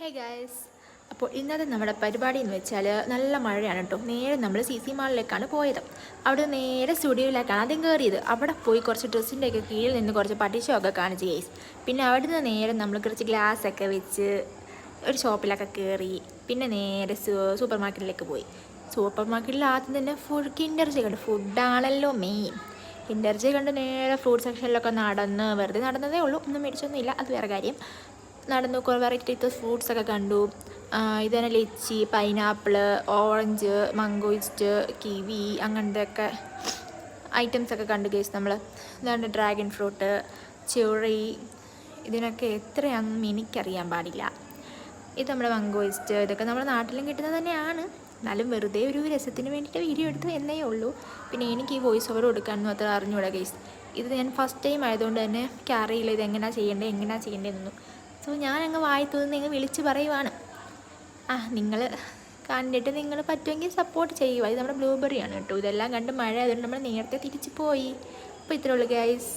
Hey guys, അപ്പോൾ ഇന്നത്തെ നമ്മുടെ പരിപാടി എന്ന് വെച്ചാൽ നല്ല മഴയാണ് കേട്ടോ. നേരെ നമ്മൾ CC മാളിലേക്കാണ് പോയത്. അവിടെ നേരെ സ്റ്റുഡിയോയിലേക്കാണ് ആദ്യം കയറിയത്. അവിടെ പോയി കുറച്ച് ഡ്രസ്സിൻ്റെയൊക്കെ കീഴിൽ നിന്ന് കുറച്ച് പട്ടിഷമൊക്കെ കാണിച്ച് ഗൈസ്. പിന്നെ അവിടെ നിന്ന് നേരെ നമ്മൾ കുറച്ച് ഗ്ലാസ്സൊക്കെ വെച്ച് ഒരു ഷോപ്പിലൊക്കെ കയറി. പിന്നെ നേരെ സൂപ്പർ മാർക്കറ്റിലേക്ക് പോയി. സൂപ്പർ മാർക്കറ്റിൽ ആദ്യം തന്നെ കിൻഡർ കണ്ടു. ഫുഡാണല്ലോ മെയിൻ. കിൻഡർ കണ്ട് നേരെ ഫ്രൂട്ട് സെക്ഷനിലൊക്കെ നടന്ന് വെറുതെ നടന്നതേ ഉള്ളൂ, ഒന്നും മേടിച്ചൊന്നുമില്ല, അത് വേറെ കാര്യം. നടന്നു കുറേ വെറൈറ്റി ഫ്രൂട്ട്സൊക്കെ കണ്ടു. ഇതുതന്നെ ലിച്ചി, പൈനാപ്പിള്, ഓറഞ്ച്, മംഗോയിസ്റ്റ്, കിവി അങ്ങനത്തെയൊക്കെ ഐറ്റംസൊക്കെ കണ്ടു ഗൈസ്. നമ്മൾ ഇതാണ്ട് ഡ്രാഗൺ ഫ്രൂട്ട്, ചെറി, ഇതിനൊക്കെ എത്രയാണെന്നും എനിക്കറിയാൻ പാടില്ല. ഇത് നമ്മുടെ മംഗോയിസ്റ്റ്, ഇതൊക്കെ നമ്മുടെ നാട്ടിലും കിട്ടുന്നത് തന്നെയാണ്. എന്നാലും വെറുതെ ഒരു രസത്തിന് വേണ്ടിയിട്ട് വീഡിയോ എടുത്തു എന്നേ ഉള്ളൂ. പിന്നെ എനിക്ക് ഈ വോയിസ് ഓവർ കൊടുക്കാനൊന്നും അത്ര അറിഞ്ഞൂടാ ഗൈസ്. ഇത് ഞാൻ ഫസ്റ്റ് ടൈം ആയതുകൊണ്ട് തന്നെ എനിക്ക് അറിയില്ല ഇത് എങ്ങനെയാണ് ചെയ്യേണ്ടതെന്നൊന്നും. സോ ഞാനങ്ങ് വായി തോന്നുന്നു നിങ്ങൾ വിളിച്ച് പറയുവാണ്. നിങ്ങൾ കണ്ടിട്ട് നിങ്ങൾ പറ്റുമെങ്കിൽ സപ്പോർട്ട് ചെയ്യുക. ഇത് നമ്മുടെ ബ്ലൂബെറിയാണ് കേട്ടോ. ഇതെല്ലാം കണ്ട് മഴ ആയതുകൊണ്ട് നമ്മൾ നേരത്തെ തിരിച്ച് പോയി. അപ്പോൾ ഇത്രേ ഉള്ളൂ ഗൈസ്.